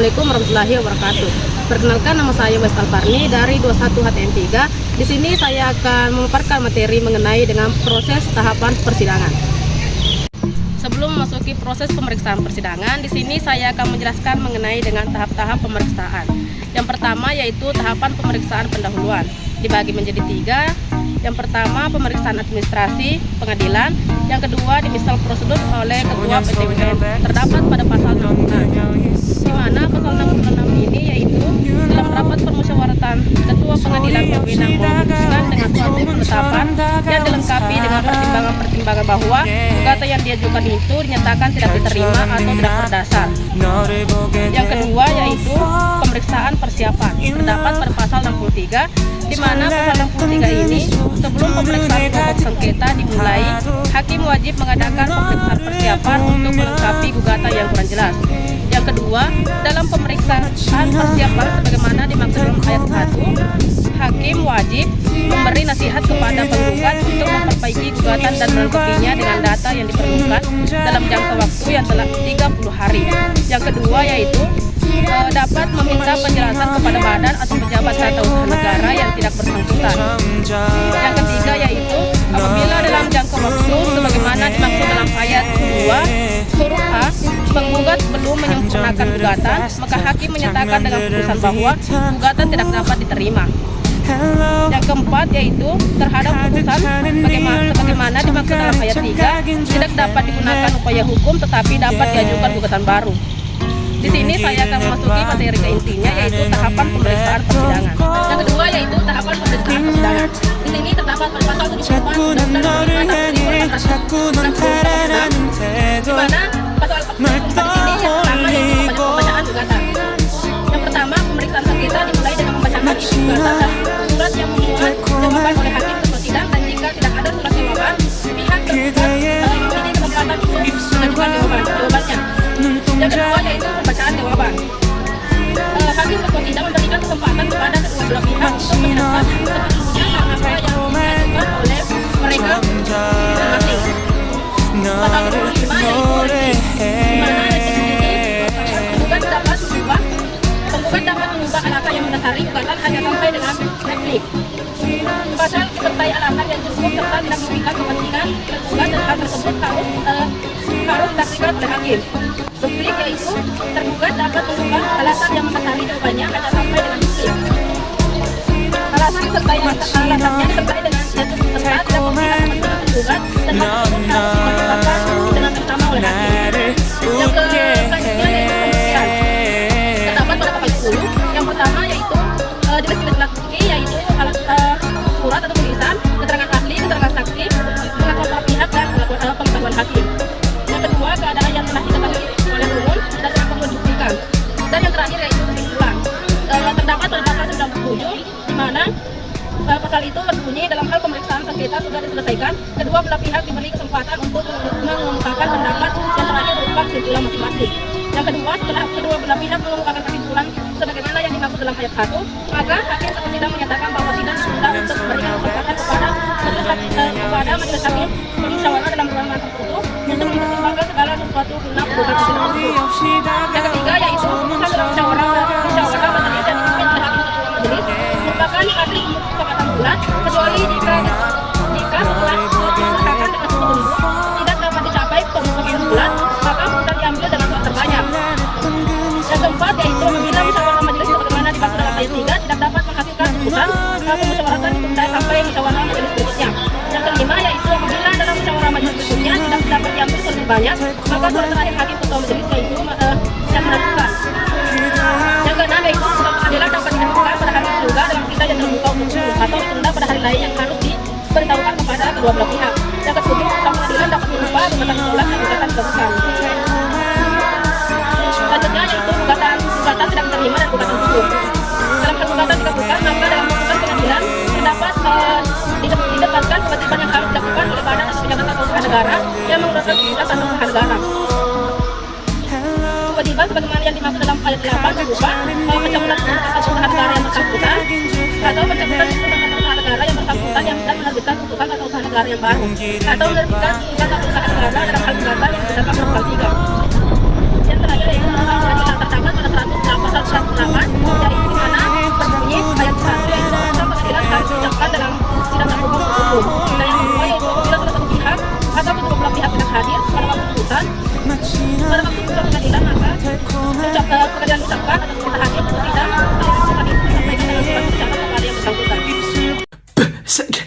Assalamualaikum warahmatullahi wabarakatuh. Perkenalkan, nama saya West Alparni dari 21 HTM 3. Di sini saya akan memaparkan materi mengenai dengan proses tahapan persidangan. Sebelum memasuki proses pemeriksaan persidangan, di sini saya akan menjelaskan mengenai dengan tahap-tahap pemeriksaan. Yang pertama yaitu tahapan pemeriksaan pendahuluan, dibagi menjadi 3. Yang pertama, pemeriksaan administrasi pengadilan. Yang kedua, dimisal prosedur oleh Ketua PTUN. Terdapat pada pasal 66, di mana pasal 66 ini yaitu dalam rapat permusyawaratan Ketua Pengadilan berwenang memutuskan dengan suatu penetapan yang dilengkapi dengan pertimbangan bahwa gugatan yang diajukan itu dinyatakan tidak diterima atau tidak berdasar. Yang kedua yaitu pemeriksaan persiapan. Terdapat pada pasal 63, di mana pasal 63 ini sebelum pemeriksaan pokok sengketa dimulai, hakim wajib mengadakan pemeriksaan persiapan untuk melengkapi gugatan yang kurang jelas. Yang kedua, dalam pemeriksaan persiapan sebagaimana dimaksud dalam ayat 1, hakim wajib memberi nasihat kepada penggugat untuk memperbaiki gugatan dan melengkapinya dengan data yang diperlukan dalam jangka waktu yang telah 30 hari. Yang kedua yaitu dapat meminta penjelasan kepada badan atau pejabat tata usaha negara yang tidak bersangkutan. Yang ketiga yaitu apabila dalam jangka waktu sebagaimana dimaksud dalam ayat 2 huruf A, penggugat belum menyempurnakan gugatan, maka hakim menyatakan dengan putusan bahwa gugatan tidak dapat diterima. Yang keempat yaitu terhadap putusan sebagaimana dimaksud dalam ayat 3 tidak dapat digunakan upaya hukum tetapi dapat diajukan gugatan baru. Di sini saya akan memasuki materi ke intinya yaitu tahapan pemeriksaan persidangan. Yang kedua yaitu tahapan pemeriksaan persidangan. Di sini terdapat pada pasal 74 Undang-Undang 1945 di mana pasal 44 ini yang pertama yaitu pembacaan gugatan. Yang pertama, pemeriksaan sengketa dimulai dengan membacakan isi gugatan dan surat yang memuat jawaban oleh hakim ketua sidang, dan jika tidak ada surat jawaban, pihak tergugat memiliki kesempatan untuk mengajukan jawabannya. Yang kedua yaitu pembacaan jawaban. Hakim ketua sidang memberikan kesempatan kepada kedua belah pihak untuk menjelaskan sepenuhnya apa yang diajukan oleh mereka masing-masing. Pasal 25 yaitu di mana penggugat dapat mengubah alasan yang mendasari gugatan hanya sampai dengan replik. Pasal disertai alasan yang cukup serta tidak merugikan kepentingan tergugat, dan hal tersebut harus disaksikan oleh hakim. Duplik yaitu tergugat dapat mengubah alasan yang mendasari jawabannya hanya sampai dengan duplik. Alasan disertai alasannya disertai dengan serta tidak merugikan kepentingan tergugat, dan hal tersebut harus dipertimbangkan dengan bersama oleh hakim. Yang selanjutnya yaitu pembuktian. Terdapat pada pasal 10. Yang pertama yaitu jenis-jenis alat bukti yaitu surat atau tulisan, keterangan ahli, keterangan saksi, pengakuan para pihak, dan pengetahuan hakim. Yang kedua, keadaan yang telah diketahui oleh umum dan tidak perlu dibuktikan. Dan yang terakhir yaitu kesimpulan. Terdapat pada pasal 97 di mana pasal itu berbunyi dalam hal pemeriksaan sengketa sudah diselesaikan, kedua belah pihak diberi kesempatan untuk mengemukakan pendapat yang terakhir berupa kesimpulan masing-masing. Yang kedua, setelah kedua belah pihak mengemukakan kesimpulan sebagaimana yang dimaksud dalam ayat 1, maka hakim ketua sidang menyatakan bahwa sidang ditunda untuk memberikan kesempatan kepada majelis hakim bermusyawarah dalam ruangan tertutup untuk mempertimbangkan segala sesuatu guna putusan sidang tersebut. Yang ketiga yaitu putusan dalam musyawarah majelis yang dipimpin oleh hakim ketua majelis merupakan hasil kesepakatan bulat, kecuali jika setelah disahkan dengan setuju tidak dapat dicapai kesepakatan bulat, maka putusan diambil dengan suara terbanyak. Yang keempat yaitu apabila musyawarah majelis sebagaimana dimaksud dalam ayat 3 tidak dapat menghasilkan putusan, pemusyawaratan ditunda sampai musyawarah majelis berikutnya. Yang kelima yaitu apabila dalam musyawarah majelis berikutnya tidak dapat diambil suara terbanyak, maka suara terakhir hakim ketua majelis yaitu yang menentukan. Yang keenam yaitu putusan pengadilan dapat dilakukan pada hari terduga dalam sidang yang terbuka umum atau ditunda pada hari lain yang harus diberitahukan kepada kedua belah pihak. Yang ketujuh, putusan pengadilan dapat mengubah gugatan tolak dan gugatan terbuka. Selanjutnya yaitu gugatan tidak diterima dan gugatan gugur. Dalam gugatan dikabulkan, maka dalam putusan pengadilan terdapat didapatkan kewajiban yang harus dilakukan oleh badan atau pejabat tata usaha negara yang menggunakan tugas tata usaha negara. Kewajiban sebagaimana yang dimaksud dalam ayat 8 berupa pencabutan tata usaha negara yang bersangkutan atau pencabutan tata usaha negara yang bersangkutan yang tidak menerbitkan putusan tata usaha negara yang baru atau menerbitkan putusan tata usaha negara dalam hal gugatan yang berdasarkan pasal 3. Yang terakhir yaitu pengadilan terdapat pada pasal 108 dari di mana berbunyi ayat 1 yaitu putusan pengadilan harus diucapkan dalam sidang terbuka untuk umum. Dan yang kedua yaitu apabila salah satu pihak atau kedua belah pihak tidak hadir pada waktu putusan, pada waktu putusan pengadilan maka pengadilan ucapkan atau kita hadir atau tidak, putusan itu disampaikan dalam surat ucapan kepada yang bersangkutan. Sekarang